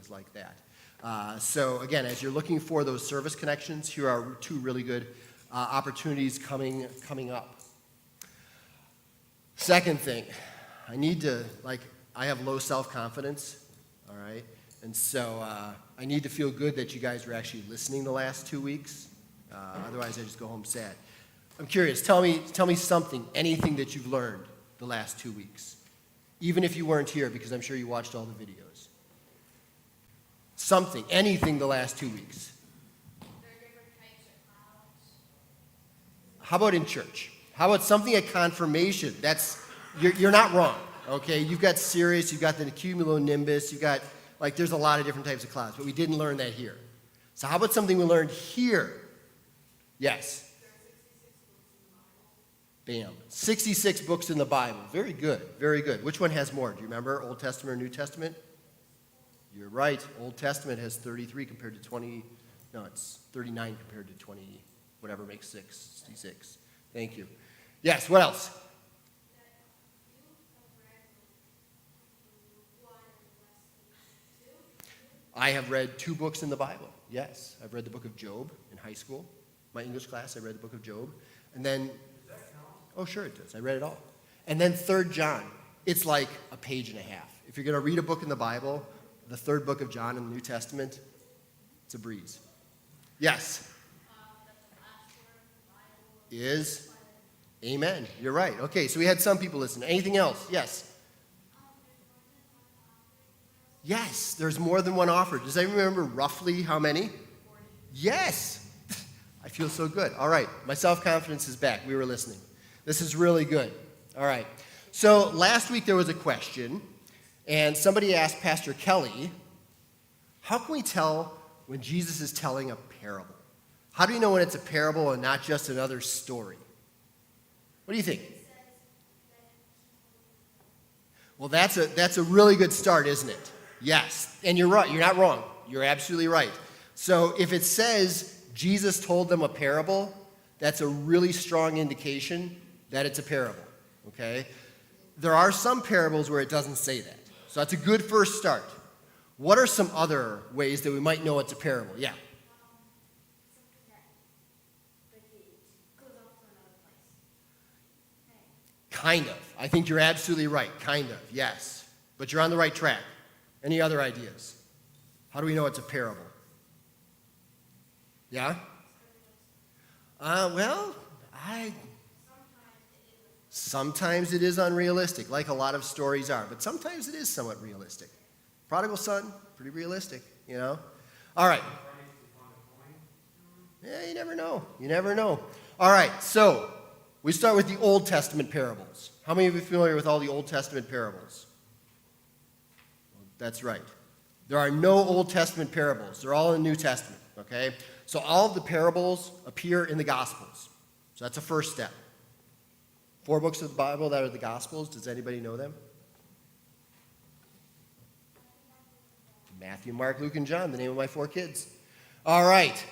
things like that. So again, as you're looking for those service connections, here are two really good opportunities coming up. Second thing, I have low self-confidence, all right? And so I need to feel good that you guys were actually listening the last 2 weeks. Otherwise, I just go home sad. I'm curious, tell me something, anything that you've learned the last 2 weeks. Even if you weren't here, because I'm sure you watched all the videos. Something, anything the last 2 weeks. There are different types of clouds. How about in church? How about something at confirmation? You're not wrong, okay? You've got Sirius, you've got the cumulonimbus, you've got, there's a lot of different types of clouds, but we didn't learn that here. So how about something we learned here? Yes. Bam. 66 books in the Bible. Very good, very good. Which one has more? Do you remember, Old Testament or New Testament? You're right. Old Testament has 33 compared to 20. No, it's 39 compared to 20, whatever makes 66. Thank you. Yes, what else? I have read 2 books in the Bible. Yes, I've read the book of Job in high school. My English class, I read the book of Job. And then, oh, sure it does. I read it all. And then 3 John. It's like a page and a half. If you're going to read a book in the Bible, the 3rd book of John in the New Testament, it's a breeze. Yes? Is? Amen. You're right. Okay, so we had some people listen. Anything else? Yes? Yes, there's more than one offer. Does anyone remember roughly how many? 40. Yes. I feel so good. All right, my self-confidence is back. We were listening. This is really good. All right. So last week there was a question, and somebody asked Pastor Kelly, how can we tell when Jesus is telling a parable? How do you know when it's a parable and not just another story? What do you think? Well, that's a really good start, isn't it? Yes. And you're right. You're not wrong. You're absolutely right. So if it says Jesus told them a parable, that's a really strong indication that it's a parable, okay? There are some parables where it doesn't say that. So that's a good first start. What are some other ways that we might know it's a parable? Yeah. Kind of. I think you're absolutely right. Kind of, yes. But you're on the right track. Any other ideas? How do we know it's a parable? Yeah? Sometimes it is unrealistic, like a lot of stories are. But sometimes it is somewhat realistic. Prodigal son, pretty realistic, you know? All right. Yeah, you never know. You never know. All right, so we start with the Old Testament parables. How many of you are familiar with all the Old Testament parables? Well, that's right. There are no Old Testament parables. They're all in the New Testament, okay? So all of the parables appear in the Gospels. So that's a first step. 4 books of the Bible that are the Gospels. Does anybody know them? Matthew, Mark, Luke, and John, the name of my 4 kids. All right.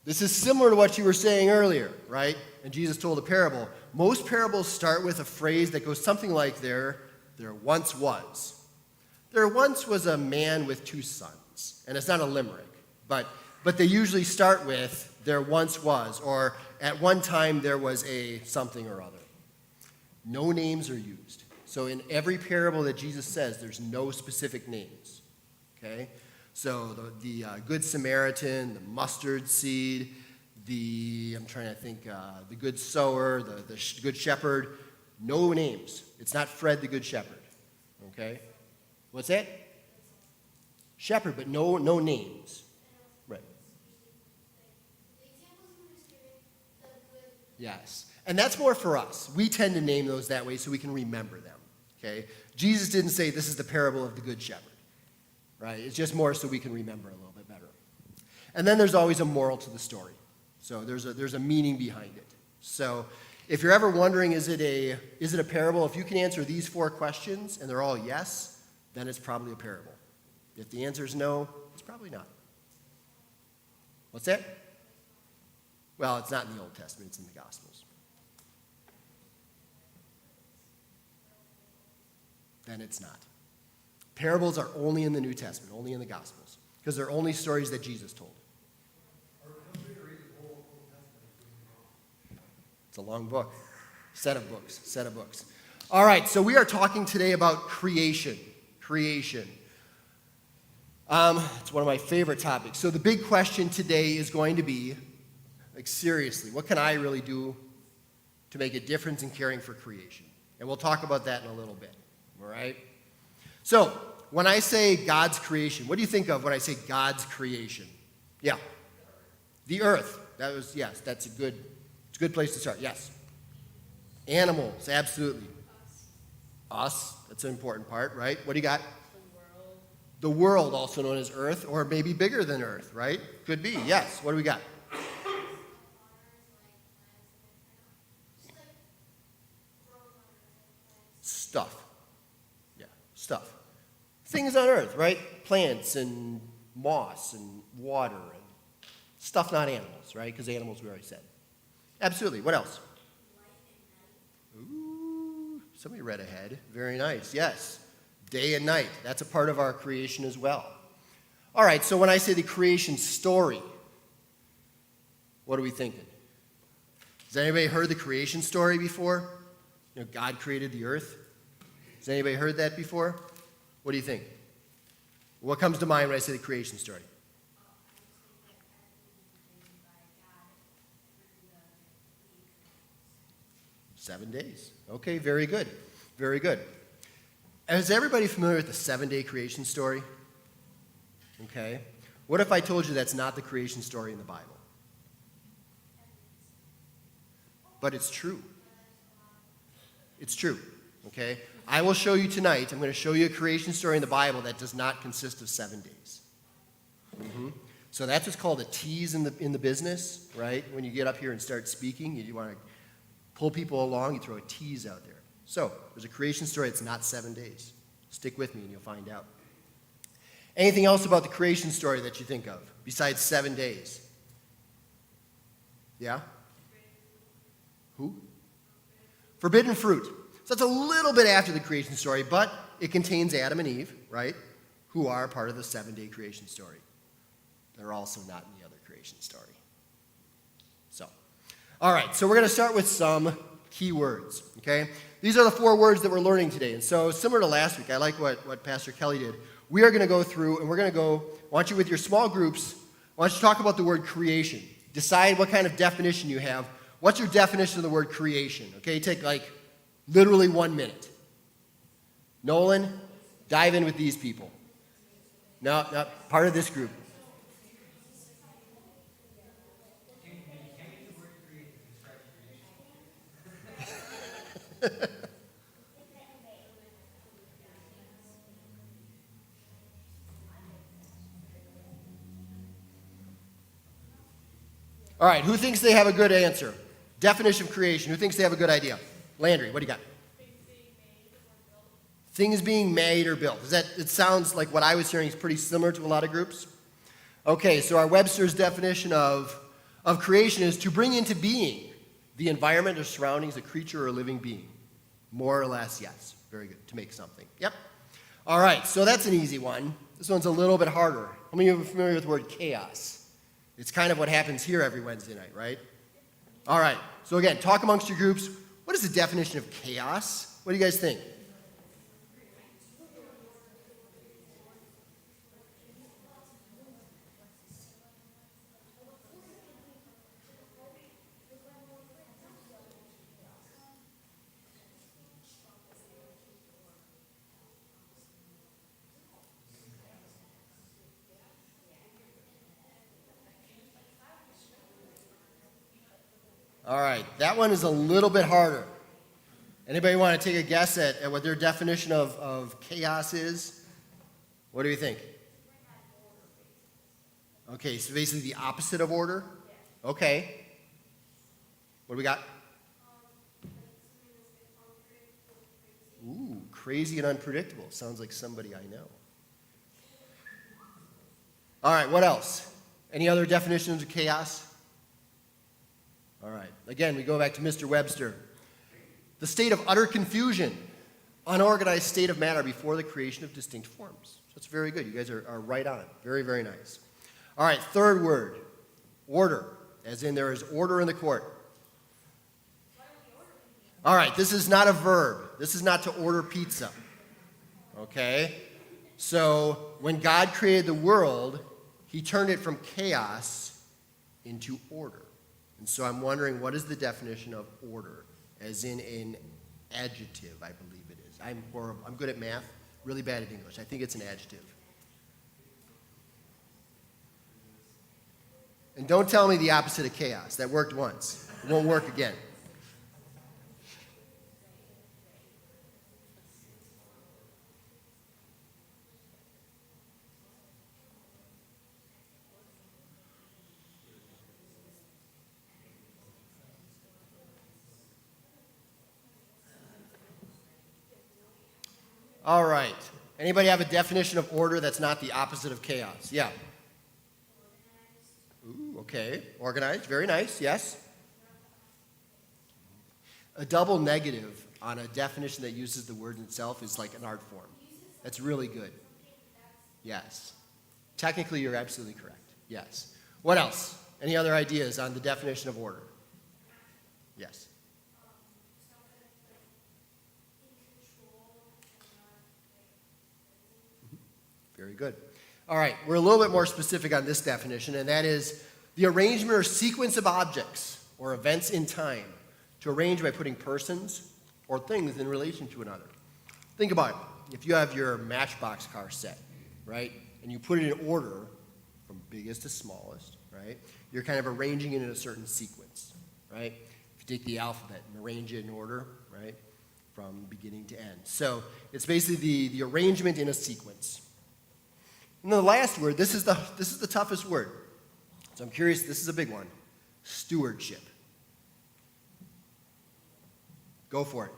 This is similar to what you were saying earlier, right? And Jesus told a parable. Most parables start with a phrase that goes something like there once was. There once was a man with 2 sons. And it's not a limerick, but they usually start with there once was, or at one time there was a something or other. No names are used. So in every parable that Jesus says, there's no specific names, okay? So the Good Samaritan, the mustard seed, the Good Sower, the Good Shepherd, no names. It's not Fred the Good Shepherd, okay? What's that? Shepherd, but no names. Right. Yes. And that's more for us. We tend to name those that way so we can remember them, okay? Jesus didn't say this is the parable of the Good Shepherd. Right? It's just more so we can remember a little bit better. And then there's always a moral to the story. So there's a meaning behind it. So if you're ever wondering, is it a parable? If you can answer these 4 questions and they're all yes, then it's probably a parable. If the answer is no, it's probably not. What's that? Well, it's not in the Old Testament, it's in the Gospels. Then it's not. Parables are only in the New Testament, only in the Gospels, because they're only stories that Jesus told. It's a long book. Set of books. All right, so we are talking today about creation. Creation. It's one of my favorite topics. So the big question today is going to be, like, seriously, what can I really do to make a difference in caring for creation? And we'll talk about that in a little bit, all right? So when I say God's creation, what do you think of when I say God's creation? Yeah. The earth. Yes, that's a good place to start. Yes. Animals, absolutely. Us, that's an important part, right? What do you got? The world, also known as earth, or maybe bigger than earth, right? Could be, yes. What do we got? Stuff. Yeah, stuff. Things on earth, right? Plants and moss and water and stuff, not animals, right? Because animals we already said. Absolutely. What else? Ooh, somebody read ahead. Very nice. Yes. Day and night. That's a part of our creation as well. All right, so when I say the creation story, what are we thinking? Has anybody heard the creation story before? You know, God created the earth. Has anybody heard that before? What do you think? What comes to mind when I say the creation story? 7 days. Okay, very good. Very good. Is everybody familiar with the 7-day creation story? Okay. What if I told you that's not the creation story in the Bible? But it's true. It's true. Okay? I will show you tonight, I'm going to show you a creation story in the Bible that does not consist of 7 days. So that's what's called a tease in the business, right? When you get up here and start speaking, you want to pull people along, you throw a tease out there. So there's a creation story that's not 7 days. Stick with me and you'll find out. Anything else about the creation story that you think of besides 7 days? Yeah? Who? Forbidden fruit. So that's a little bit after the creation story, but it contains Adam and Eve, right? Who are part of the 7-day creation story. They're also not in the other creation story. So, all right, so we're going to start with some key words, okay? These are the 4 words that we're learning today. And so similar to last week, I like what Pastor Kelly did. We are going to go through, and we're going to go, I want you with your small groups, I want you to talk about the word creation. Decide what kind of definition you have. What's your definition of the word creation? Okay, take like literally 1 minute. Nolan, dive in with these people. No, not part of this group. All right, who thinks they have a good answer? Definition of creation. Who thinks they have a good idea? Landry, what do you got? Things being made or built. It sounds like what I was hearing is pretty similar to a lot of groups. Okay, so our Webster's definition of creation is to bring into being the environment or surroundings, a creature or a living being. More or less, yes. Very good. To make something. Yep. All right, so that's an easy one. This one's a little bit harder. How many of you are familiar with the word chaos? It's kind of what happens here every Wednesday night, right? All right, so again, talk amongst your groups. What is the definition of chaos? What do you guys think? All right, that one is a little bit harder. Anybody want to take a guess at what their definition of chaos is? What do you think? Okay, so basically the opposite of order? Okay. What do we got? Ooh, crazy and unpredictable. Sounds like somebody I know. All right, what else? Any other definitions of chaos? All right. Again, we go back to Mr. Webster. The state of utter confusion, unorganized state of matter before the creation of distinct forms. So it's very good. You guys are right on. Very, very nice. All right, third word, order, as in there is order in the court. All right, this is not a verb. This is not to order pizza. Okay? So when God created the world, he turned it from chaos into order. And so I'm wondering, what is the definition of order? As in an adjective, I believe it is. I'm horrible. I'm good at math, really bad at English. I think it's an adjective. And don't tell me the opposite of chaos. That worked once. It won't work again. All right. Anybody have a definition of order that's not the opposite of chaos? Yeah. Ooh, okay. Organized. Very nice. Yes. A double negative on a definition that uses the word itself is like an art form. That's really good. Yes. Technically, you're absolutely correct. Yes. What else? Any other ideas on the definition of order? Yes. Very good. All right, we're a little bit more specific on this definition, and that is the arrangement or sequence of objects or events in time to arrange by putting persons or things in relation to another. Think about it. If you have your Matchbox car set, right, and you put it in order from biggest to smallest, right, you're kind of arranging it in a certain sequence, right? If you take the alphabet and arrange it in order, right, from beginning to end. So it's basically the arrangement in a sequence. And then the last word, this is the toughest word. So I'm curious, this is a big one. Stewardship. Go for it.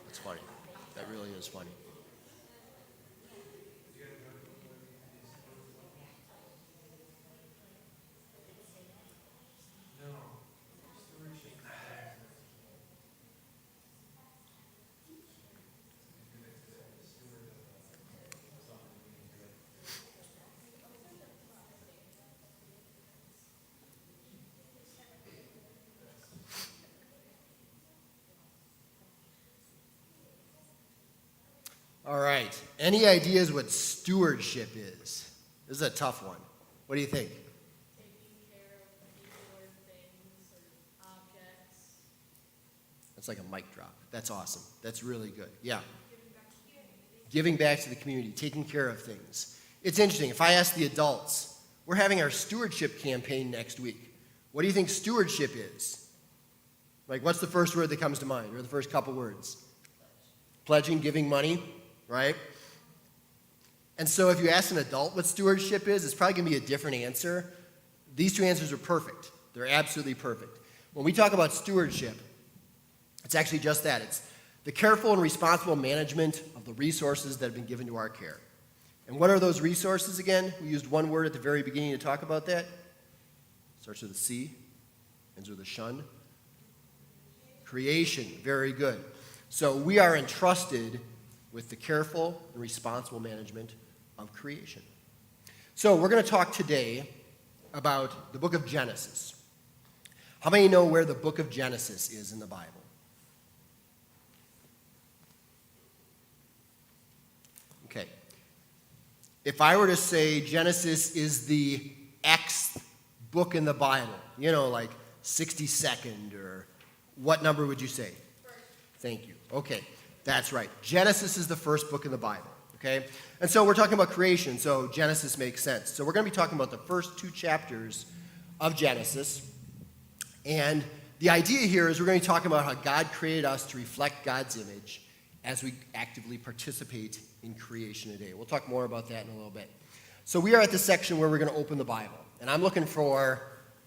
That's funny. That really is funny. All right. Any ideas what stewardship is? This is a tough one. What do you think? Taking care of people or things or objects. That's like a mic drop. That's awesome. That's really good. Yeah. Giving back to the community, taking care of things. It's interesting. If I ask the adults, we're having our stewardship campaign next week. What do you think stewardship is? Like, what's the first word that comes to mind, or the first couple words? Pledging, giving money, right? And so if you ask an adult what stewardship is, it's probably going to be a different answer. These two answers are perfect. They're absolutely perfect. When we talk about stewardship, it's actually just that. It's the careful and responsible management of the resources that have been given to our care. And what are those resources again? We used one word at the very beginning to talk about that. Starts with a C, ends with a shun. Creation, very good. So we are entrusted with the careful and responsible management of creation. So we're going to talk today about the book of Genesis. How many know where the book of Genesis is in the Bible? Okay. If I were to say Genesis is the Xth book in the Bible, you know, like 62nd, or what number would you say? First. Thank you. Okay, that's right. Genesis is the first book in the Bible, okay? And so we're talking about creation, so Genesis makes sense. So we're going to be talking about the first two chapters of Genesis. And the idea here is we're going to be talking about how God created us to reflect God's image as we actively participate in creation today. We'll talk more about that in a little bit. So we are at the section where we're going to open the Bible. And I'm looking for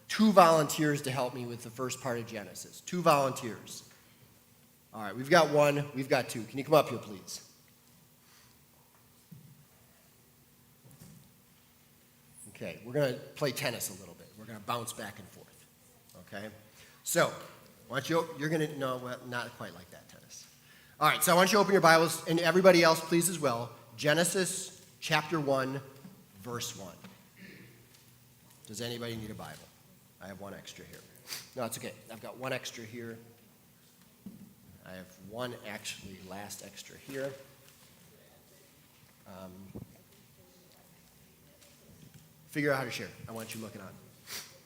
2 volunteers to help me with the first part of Genesis. 2 volunteers. All right, we've got 1, we've got 2. Can you come up here, please? Okay, we're going to play tennis a little bit. We're going to bounce back and forth. Okay? So, you're going to, no, well, not quite like that, tennis. All right, so I want you to open your Bibles, and everybody else, please, as well. Genesis chapter 1, verse 1. Does anybody need a Bible? I have one extra here. No, it's okay. I've got one extra here. I have one last extra here. Figure out how to share. I want you looking on.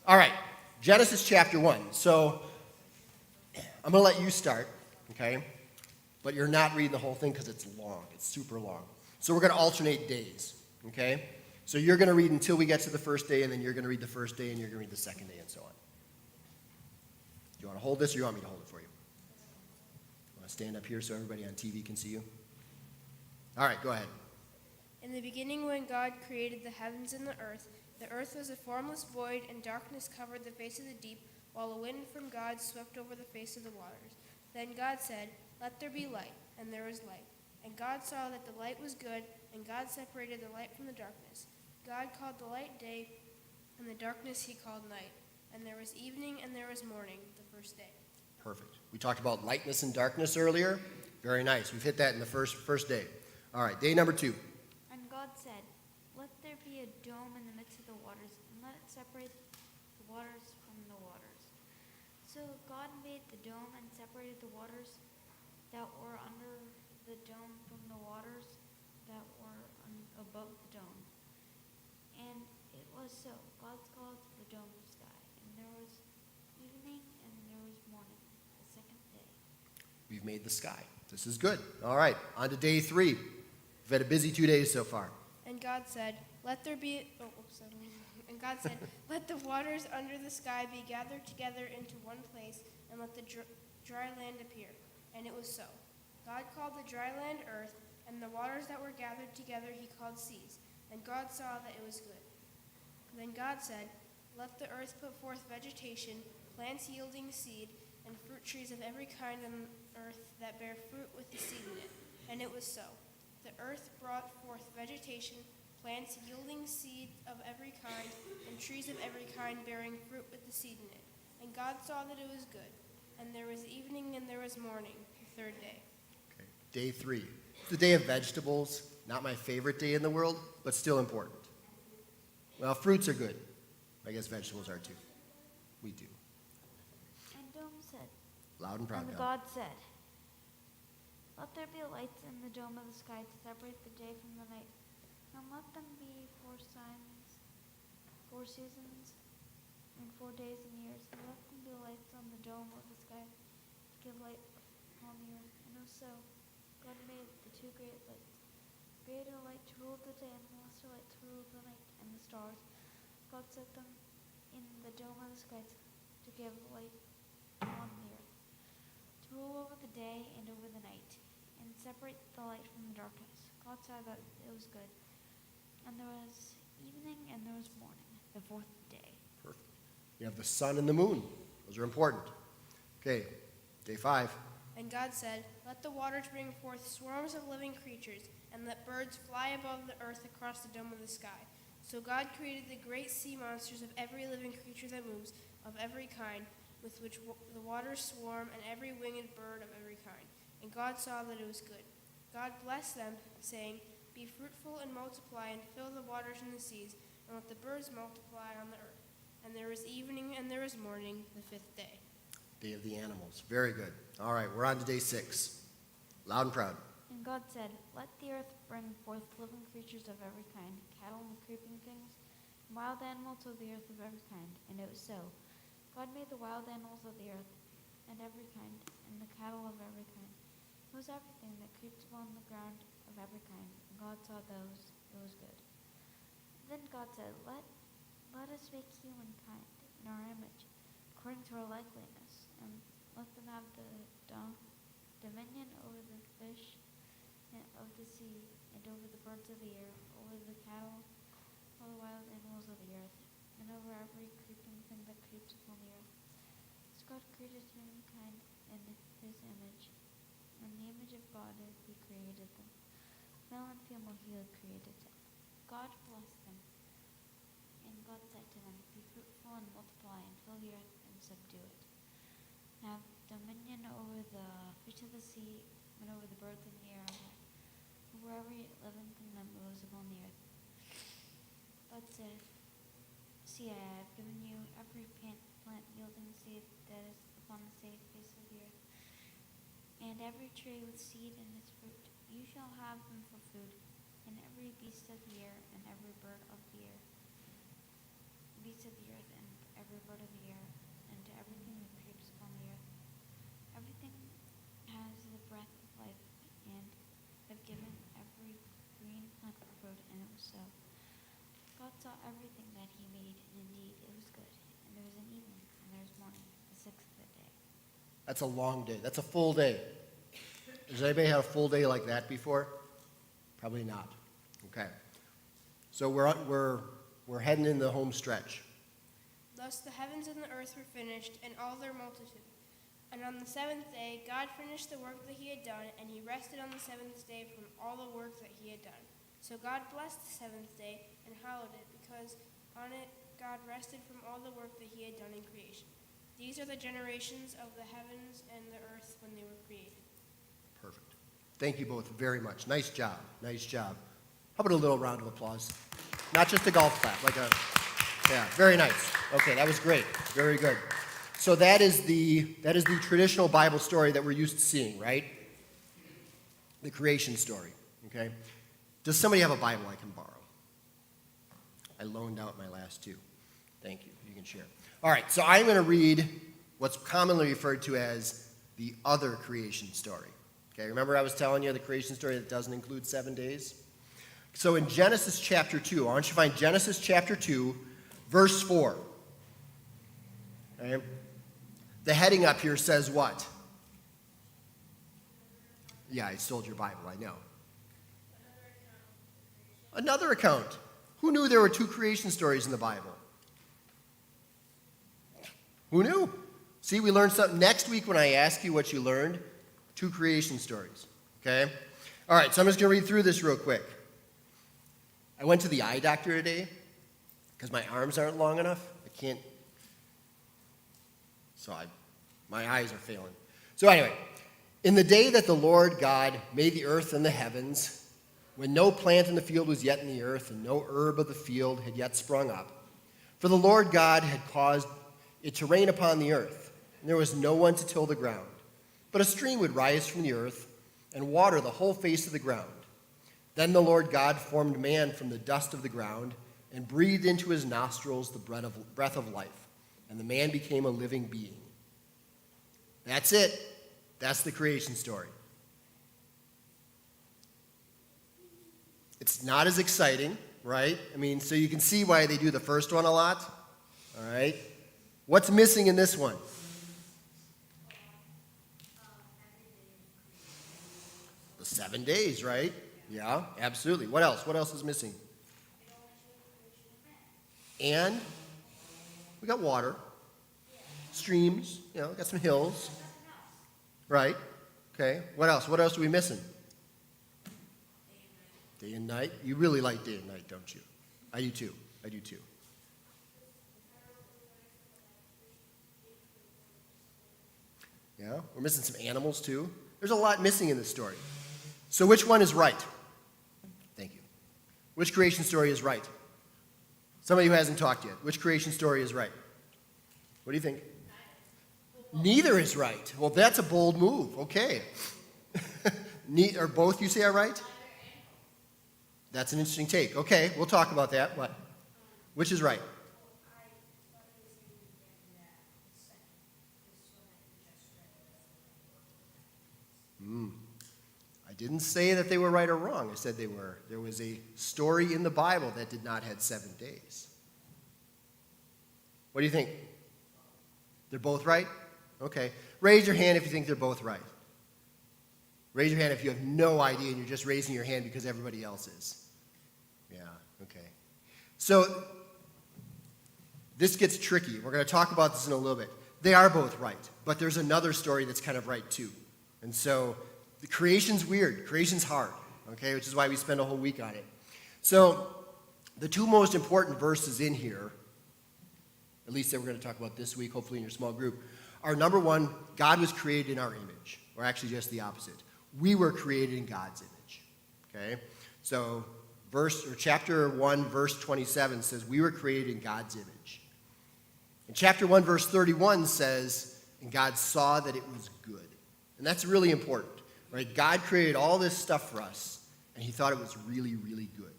All right, Genesis chapter 1. So I'm going to let you start, okay? But you're not reading the whole thing because it's long. It's super long. So we're going to alternate days, okay? So you're going to read until we get to the first day, and then you're going to read the first day, and you're going to read the second day, and so on. Do you want to hold this, or you want me to hold it for you? Want to stand up here so everybody on TV can see you? All right, go ahead. In the beginning, when God created the heavens and the earth was a formless void, and darkness covered the face of the deep, while a wind from God swept over the face of the waters. Then God said, "Let there be light," and there was light. And God saw that the light was good, and God separated the light from the darkness. God called the light day, and the darkness he called night. And there was evening, and there was morning, the first day. Perfect. We talked about lightness and darkness earlier. Very nice. We've hit that in the first day. All right, day number 2. And God said, "Let there be a dome in the midst of the waters, and let it separate the waters from the waters." So God made the dome and separated the waters that were under the dome from the waters that were above the dome. And it was so. God called the dome the sky, and there was evening and there was morning, the second day. We've made the sky. This is good. All right, on to day 3. We've had a busy 2 days so far. And God said, "Let there be." And God said, "Let the waters under the sky be gathered together into one place, and let the dry land appear." And it was so. God called the dry land earth, and the waters that were gathered together he called seas. And God saw that it was good. Then God said, "Let the earth put forth vegetation, plants yielding seed, and fruit trees of every kind on earth that bear fruit with the seed in it." And it was so. The earth brought forth vegetation, plants yielding seed of every kind, and trees of every kind bearing fruit with the seed in it. And God saw that it was good. And there was evening and there was morning, the third day. Okay. Day 3. It's the day of vegetables. Not my favorite day in the world, but still important. Well, fruits are good. I guess vegetables are too. We do. And dome said, Loud and proud. and Bill. God said, "Let there be lights in the dome of the sky to separate the day from the night, and let them be 4 signs, 4 seasons, and 4 days and years, and let them be lights on the dome of the sky to give light upon the earth." And it was so. God made the 2 great lights, greater light to rule the day, and the lesser light to rule the night, and the stars. God set them in the dome of the sky to give light on the earth, to rule over the day and over the night, and separate the light from the darkness. God saw that it was good. And there was evening and there was morning, the 4th day. Perfect. You have the sun and the moon. Those are important. Okay, day 5. And God said, "Let the waters bring forth swarms of living creatures, and let birds fly above the earth across the dome of the sky." So God created the great sea monsters of every living creature that moves, of every kind, with which the waters swarm, and every winged bird of every kind. And God saw that it was good. God blessed them, saying, "Be fruitful and multiply, and fill the waters and the seas, and let the birds multiply on the earth." And there was evening and there was morning, the 5th day. Day of the animals. Very good. All right, we're on to day 6. Loud and proud. And God said, "Let the earth bring forth living creatures of every kind, cattle and creeping things, and wild animals of the earth of every kind." And it was so. God made the wild animals of the earth and every kind, and the cattle of every kind. It was everything that creeps upon the ground of every kind. And God saw those, it was good. Then God said, Let us make humankind in our image, according to our likeness, and let them have the dominion over the fish of the sea, and over the birds of the air, over the cattle, all the wild animals of the earth, and over every creeping thing that creeps upon the earth. So God created humankind in his image. In the image of God he created them. Male and female he had created them. God blessed them. And subdue it. Have dominion over the fish of the sea, and over the birds of the air, over every living thing that moves upon the earth. God said, see, I have given you every plant yielding seed that is upon the face of the earth, and every tree with seed in its fruit. You shall have them for food, and every beast of the air, and every bird of the air, beast of the earth, and every bird of the air, and to everything that creeps upon the earth. Everything has the breath of life, and have given every green plant for food, and it was so. God saw everything that he made, and indeed it was good. And there was an evening, and there was morning, the sixth day. That's a long day. That's a full day. Has anybody had a full day like that before? Probably not. Okay. So we're heading in the home stretch. Thus the heavens and the earth were finished, and all their multitude. And on the seventh day God finished the work that he had done, and he rested on the seventh day from all the work that he had done. So God blessed the seventh day and hallowed it, because on it God rested from all the work that he had done in creation. These are the generations of the heavens and the earth when they were created. Perfect. Thank you both very much. Nice job. Nice job. How about a little round of applause? Not just a golf clap, yeah, very nice. Okay, that was great. Very good. So that is the traditional Bible story that we're used to seeing, right? The creation story, okay? Does somebody have a Bible I can borrow? I loaned out my last two. Thank you. You can share. All right, so I'm going to read what's commonly referred to as the other creation story. Okay, remember I was telling you the creation story that doesn't include 7 days? So in Genesis chapter 2, I want you to find Genesis chapter 2, verse 4. Okay? The heading up here says what? Yeah, I stole your Bible, I know. Another account. Who knew there were 2 creation stories in the Bible? Who knew? See, we learned something. Next week when I ask you what you learned, 2 creation stories. Okay? All right, so I'm just going to read through this real quick. I went to the eye doctor today because my arms aren't long enough. I can't. My eyes are failing. So anyway, in the day that the Lord God made the earth and the heavens, when no plant in the field was yet in the earth, and no herb of the field had yet sprung up, for the Lord God had caused it to rain upon the earth, and there was no one to till the ground. But a stream would rise from the earth and water the whole face of the ground. Then the Lord God formed man from the dust of the ground and breathed into his nostrils the breath of life, and the man became a living being. That's it. That's the creation story. It's not as exciting, right? I mean, so you can see why they do the first one a lot, all right? What's missing in this one? The 7 days, right? Yeah, absolutely. What else? What else is missing? And we got water, streams, got some hills. Right? Okay. What else? What else are we missing? Day and night. You really like day and night, don't you? I do too. I do too. Yeah, we're missing some animals too. There's a lot missing in this story. So which one is right? Thank you. Which creation story is right? Somebody who hasn't talked yet. Which creation story is right? What do you think? Neither is right. Well, that's a bold move. Okay. Or both you say are right? That's an interesting take. Okay, we'll talk about that. What? Which is right? I didn't say that they were right or wrong. I said they were. There was a story in the Bible that did not have 7 days. What do you think? They're both right? Okay. Raise your hand if you think they're both right. Raise your hand if you have no idea and you're just raising your hand because everybody else is. Yeah, okay. So this gets tricky. We're going to talk about this in a little bit. They are both right, but there's another story that's kind of right too. And so the creation's weird. Creation's hard, okay, which is why we spend a whole week on it. So the 2 most important verses in here at least that we're going to talk about this week, hopefully in your small group, are number one, God was created in our image, or actually just the opposite. We were created in God's image, okay? So chapter 1, verse 27 says we were created in God's image. And chapter 1, verse 31 says, and God saw that it was good. And that's really important, right? God created all this stuff for us, and he thought it was really, really good.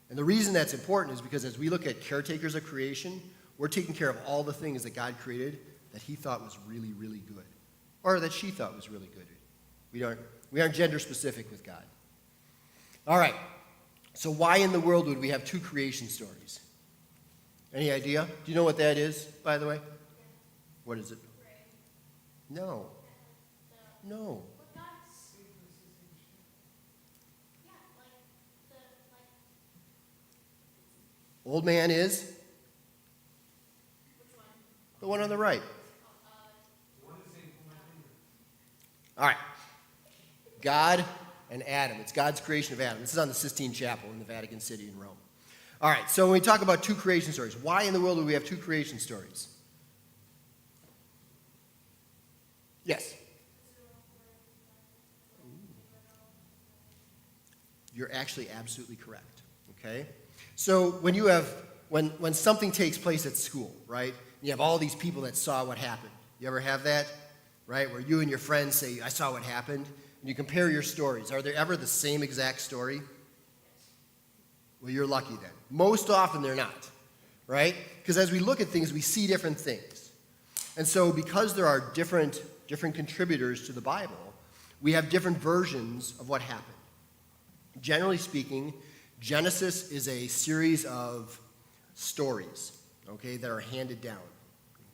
And the reason that's important is because as we look at caretakers of creation, we're taking care of all the things that God created that he thought was really, really good, or that she thought was really good. We aren't gender specific with God. All right, so why in the world would we have two creation stories? Any idea? Do you know what that is, by the way? What is it? No. No. Old man is? The one on the right. All right. God and Adam. It's God's creation of Adam. This is on the Sistine Chapel in the Vatican City in Rome. All right, so when we talk about two creation stories, why in the world do we have two creation stories? Yes? You're actually absolutely correct, okay? So when something takes place at school, right, you have all these people that saw what happened. You ever have that, right, where you and your friends say, I saw what happened, and you compare your stories. Are they ever the same exact story? Well, you're lucky then. Most often they're not, right? Because as we look at things, we see different things. And so because there are different contributors to the Bible, we have different versions of what happened. Generally speaking, Genesis is a series of stories, okay, that are handed down,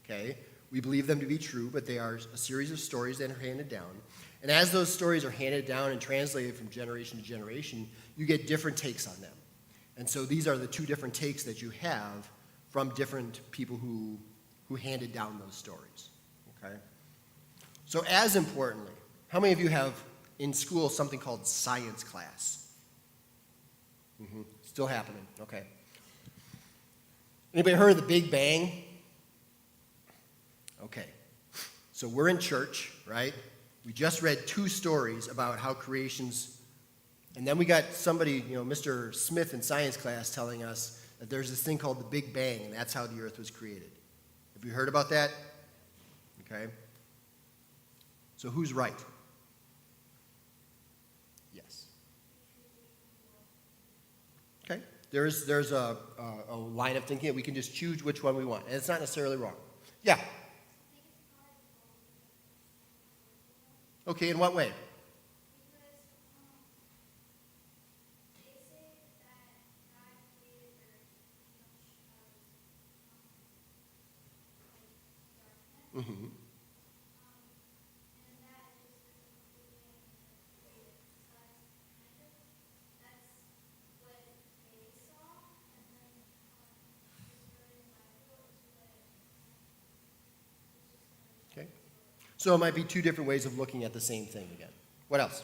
okay? We believe them to be true, but they are a series of stories that are handed down. And as those stories are handed down and translated from generation to generation, you get different takes on them. And so these are the two different takes that you have from different people who handed down those stories, okay? So as importantly, how many of you have in school something called science class? Still happening, okay. Anybody heard of the Big Bang? Okay, so we're in church, right? We just read two stories about how creation's, and then we got somebody, Mr. Smith in science class telling us that there's this thing called the Big Bang, and that's how the earth was created. Have you heard about that? Okay. So who's right? Yes. Okay. There's a line of thinking that we can just choose which one we want, and it's not necessarily wrong. Yeah. Okay, in what way? Mm-hmm. Okay. So it might be two different ways of looking at the same thing again. What else?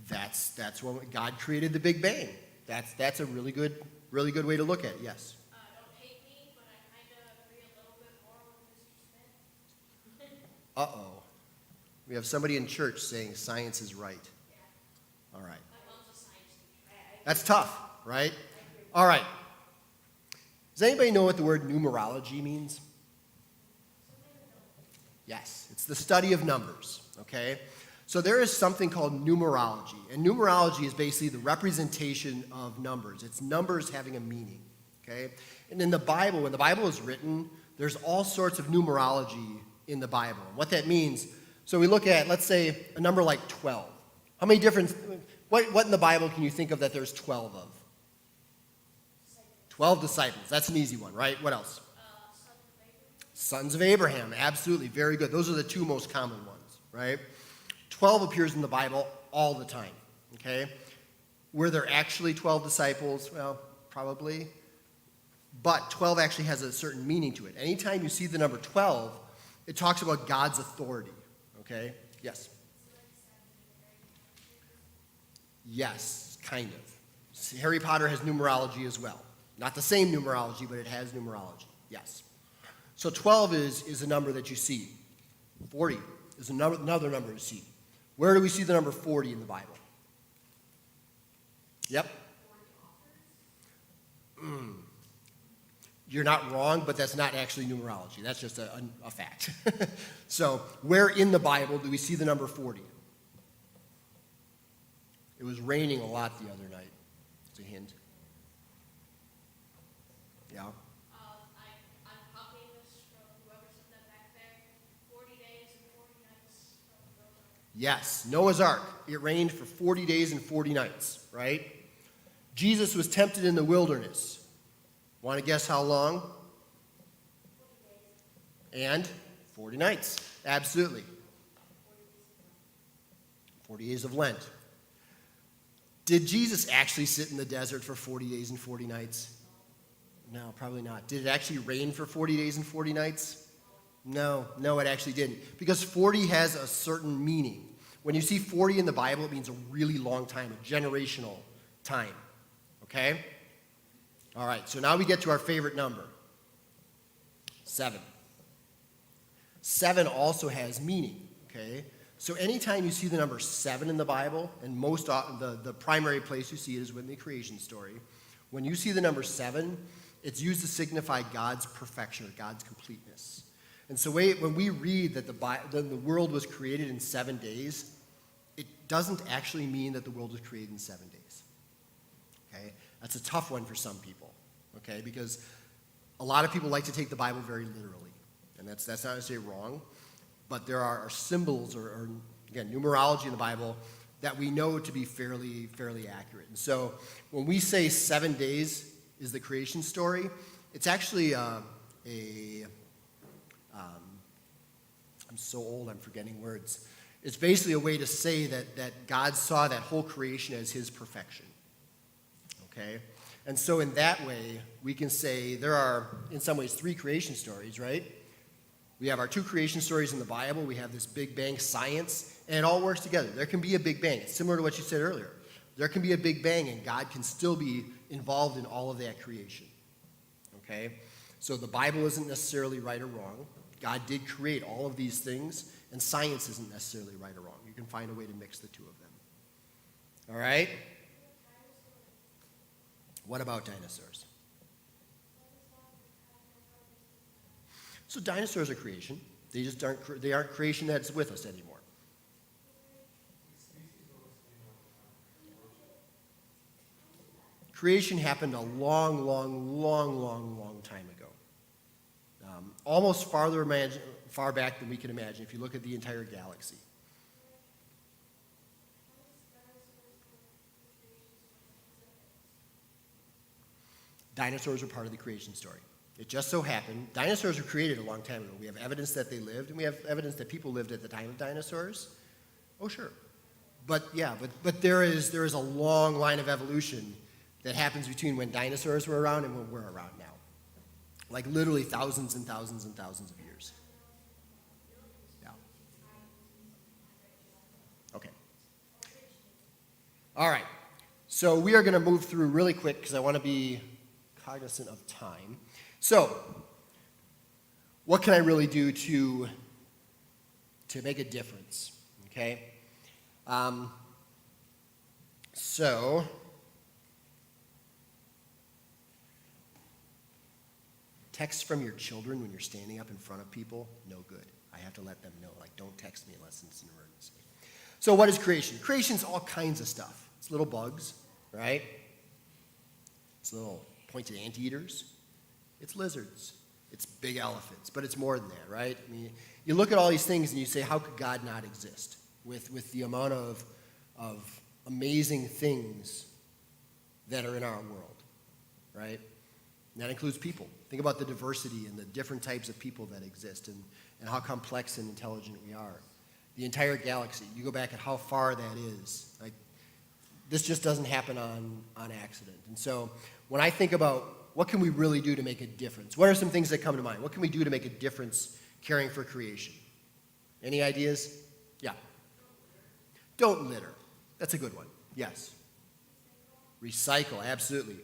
That's when God created the Big Bang. That's a really good way to look at it. Yes. Don't hate me, but I kind of agree a little bit more with Mr. Smith. Uh-oh. We have somebody in church saying science is right. Yeah. All right. My mom's a science teacher. That's tough, right? All right. Does anybody know what the word numerology means? Yes, it's the study of numbers, okay? So there is something called numerology, and numerology is basically the representation of numbers. It's numbers having a meaning, okay? And in the Bible, when the Bible is written, there's all sorts of numerology in the Bible. And what that means, so we look at, let's say, a number like 12. How many different, what in the Bible can you think of that there's 12 of? 12 disciples. That's an easy one, right? What else? Sons of Abraham, absolutely, very good. Those are the two most common ones, right? 12 appears in the Bible all the time, okay? Were there actually 12 disciples? Well, probably. But 12 actually has a certain meaning to it. Anytime you see the number 12, it talks about God's authority, okay? Yes? Yes, kind of. Harry Potter has numerology as well, Not the same numerology, but it has numerology. Yes. So 12 is a number that you see. 40 is another number to see. Where do we see the number 40 in the Bible? Yep. You're not wrong, but that's not actually numerology. That's just a fact. So where in the Bible do we see the number 40? It was raining a lot the other night. It's a hint. Yeah. I'm copying this from whoever said that back there. 40 days and 40 nights from Noah's Ark. Yes, Noah's Ark. It rained for 40 days and 40 nights, right? Jesus was tempted in the wilderness. Want to guess how long? 40 days. And 40 nights. Absolutely. 40 days of Lent. Did Jesus actually sit in the desert for 40 days and 40 nights? No, probably not. Did it actually rain for 40 days and 40 nights? No, it actually didn't. Because 40 has a certain meaning. When you see 40 in the Bible, it means a really long time, a generational time. Okay? All right, so now we get to our favorite number. 7. 7 also has meaning, okay? So anytime you see the number 7 in the Bible, and most often the primary place you see it is within the creation story, when you see the number 7, it's used to signify God's perfection or God's completeness. And so when we read that the world was created in 7 days, it doesn't actually mean that the world was created in 7 days. Okay? That's a tough one for some people, okay? Because a lot of people like to take the Bible very literally, and that's not to say wrong, but there are symbols or again, numerology in the Bible that we know to be fairly accurate. And so when we say 7 days is the creation story, it's actually I'm so old, I'm forgetting words. It's basically a way to say that God saw that whole creation as his perfection. Okay? And so in that way, we can say there are, in some ways, 3 creation stories, right? We have our 2 creation stories in the Bible. We have this Big Bang science, and it all works together. There can be a Big Bang. It's similar to what you said earlier. There can be a Big Bang, and God can still be involved in all of that creation. Okay? So the Bible isn't necessarily right or wrong. God did create all of these things, and science isn't necessarily right or wrong. You can find a way to mix the two of them. All right? What about dinosaurs? So dinosaurs are creation. They just aren't creation that's with us anymore. Creation happened a long time ago. Almost far back than we can imagine if you look at the entire galaxy. Dinosaurs are part of the creation story. It just so happened, dinosaurs were created a long time ago. We have evidence that they lived, and we have evidence that people lived at the time of dinosaurs. Oh, sure. But there is a long line of evolution that happens between when dinosaurs were around and when we're around now. Like literally thousands and thousands and thousands of years. Yeah. Okay. All right. So we are going to move through really quick because I want to be cognizant of time. So, what can I really do to make a difference? Okay? So, texts from your children when you're standing up in front of people, no good. I have to let them know, like, don't text me unless it's an emergency. So what is creation? Creation's all kinds of stuff. It's little bugs, right? It's little pointed anteaters. It's lizards. It's big elephants. But it's more than that, right? I mean, you look at all these things and you say, how could God not exist? With the amount of amazing things that are in our world, right? And that includes people. Think about the diversity and the different types of people that exist and how complex and intelligent we are. The entire galaxy, you go back at how far that is. Like, this just doesn't happen on accident. And so when I think about what can we really do to make a difference, what are some things that come to mind? What can we do to make a difference caring for creation? Any ideas? Yeah. Don't litter. That's a good one. Yes. Recycle, absolutely.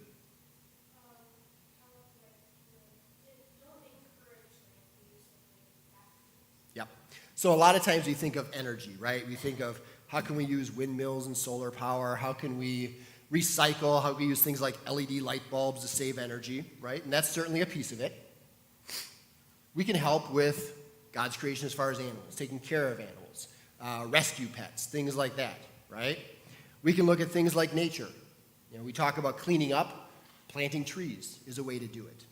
So a lot of times we think of energy, right? We think of how can we use windmills and solar power? How can we recycle? How can we use things like LED light bulbs to save energy, right? And that's certainly a piece of it. We can help with God's creation as far as animals, taking care of animals, rescue pets, things like that, right? We can look at things like nature. We talk about cleaning up, planting trees is a way to do it,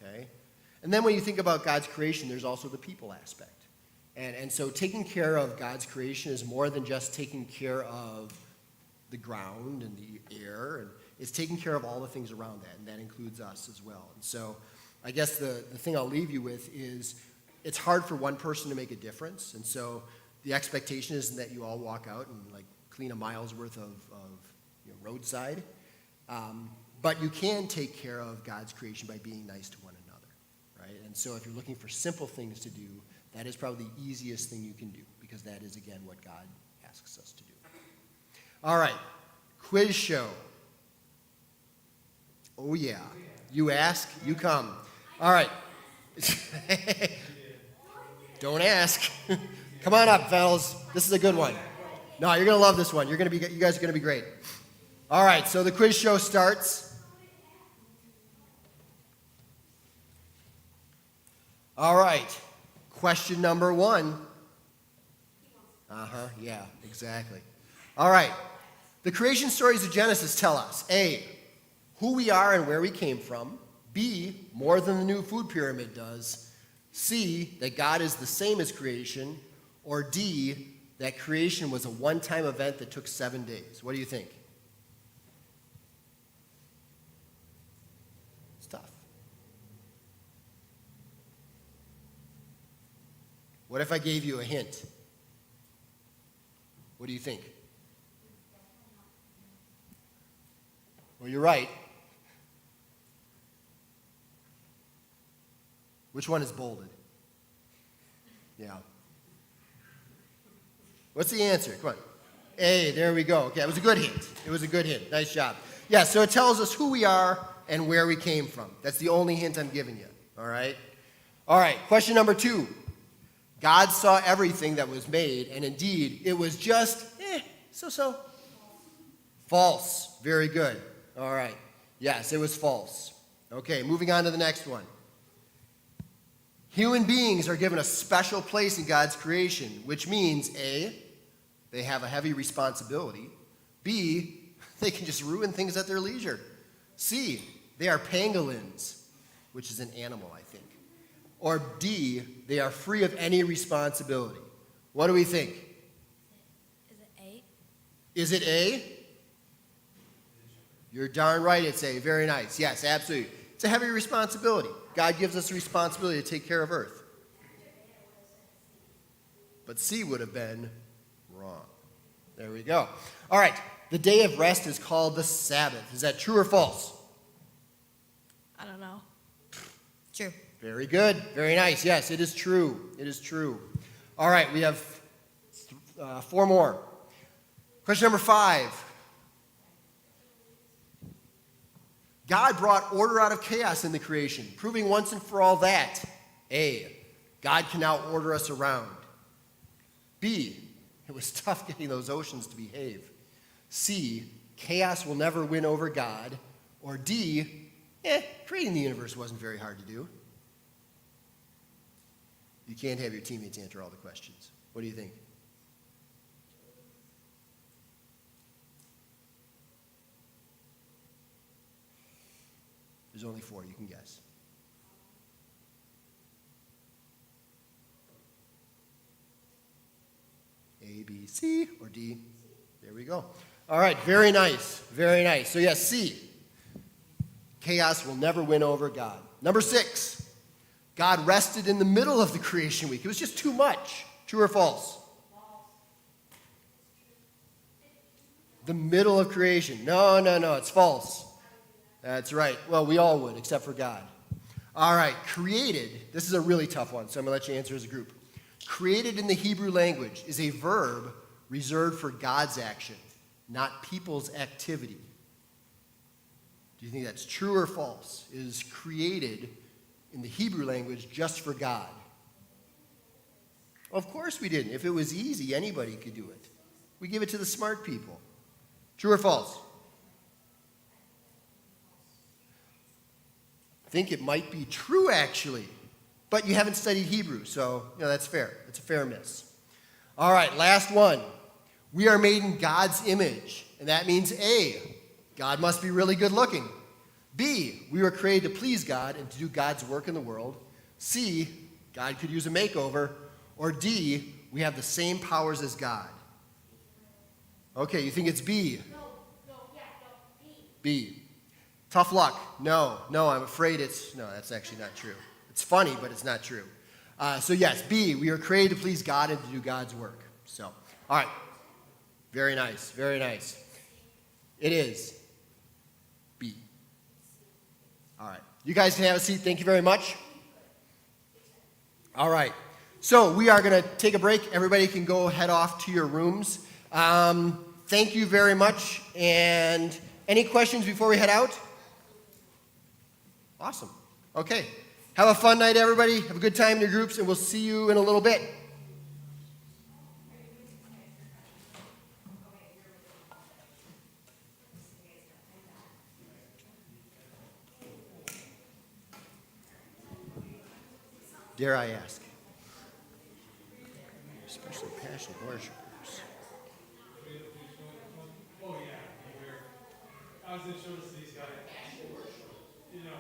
okay? And then when you think about God's creation, there's also the people aspect. And so taking care of God's creation is more than just taking care of the ground and the air, and it's taking care of all the things around that, and that includes us as well. And so I guess the thing I'll leave you with is it's hard for one person to make a difference, and so the expectation isn't that you all walk out and like clean a mile's worth of roadside, but you can take care of God's creation by being nice to one another, right? And so if you're looking for simple things to do, that is probably the easiest thing you can do, because that is, again, what God asks us to do. All right, quiz show. Oh, yeah. You ask, you come. All right. Don't ask. Come on up, fellas. This is a good one. No, you're going to love this one. You guys are going to be great. All right, so the quiz show starts. All right. Question number 1. Yeah, exactly. All right. The creation stories of Genesis tell us, A, who we are and where we came from. B, more than the new food pyramid does. C, that God is the same as creation. Or D, that creation was a one-time event that took 7 days. What do you think? It's tough. What if I gave you a hint? What do you think? Well, you're right. Which one is bolded? Yeah. What's the answer? Come on. A, there we go. Okay, it was a good hint. It was a good hint. Nice job. Yeah, so it tells us who we are and where we came from. That's the only hint I'm giving you. All right? All right, question number 2. God saw everything that was made, and indeed, it was just, so-so. False. Very good. All right. Yes, it was false. Okay, moving on to the next one. Human beings are given a special place in God's creation, which means A, they have a heavy responsibility. B, they can just ruin things at their leisure. C, they are pangolins, which is an animal, I think. Or D, they are free of any responsibility. What do we think? Is it A? Is it A? You're darn right it's A. Very nice. Yes, absolutely. It's a heavy responsibility. God gives us a responsibility to take care of earth. But C would have been wrong. There we go. All right. The day of rest is called the Sabbath. Is that true or false? I don't know. True. Very good. Very nice. Yes, it is true. It is true. All right. We have 4 more. Question number 5. God brought order out of chaos in the creation, proving once and for all that A, God can now order us around. B, it was tough getting those oceans to behave. C, chaos will never win over God. Or D, creating the universe wasn't very hard to do. You can't have your teammates answer all the questions. What do you think? There's only 4. You can guess. A, B, C, or D. There we go. All right, very nice. Very nice. So yes, C. Chaos will never win over God. Number 6. God rested in the middle of the creation week. It was just too much. True or false? The middle of creation. No, it's false. That's right. Well, we all would, except for God. All right, created. This is a really tough one, so I'm going to let you answer as a group. Created in the Hebrew language is a verb reserved for God's action, not people's activity. Do you think that's true or false? Is created in the Hebrew language just for God? Of course we didn't. If it was easy, anybody could do it. We give it to the smart people. True or false? I think it might be true, actually. But you haven't studied Hebrew, so that's fair. It's a fair miss. All right, last one. We are made in God's image. And that means A, God must be really good looking. B, we were created to please God and to do God's work in the world. C, God could use a makeover. Or D, we have the same powers as God. Okay, you think it's B? No, B. B. Tough luck. No, I'm afraid no, that's actually not true. It's funny, but it's not true. So yes, B, we are created to please God and to do God's work. So, all right. Very nice, very nice. It is B. All right. You guys can have a seat. Thank you very much. All right. So we are going to take a break. Everybody can go head off to your rooms. Thank you very much. And any questions before we head out? Awesome. Okay. Have a fun night, everybody. Have a good time in your groups, and we'll see you in a little bit. Dare I ask? Especially passionate worshipers. Oh yeah, I was in shows these guys. You know.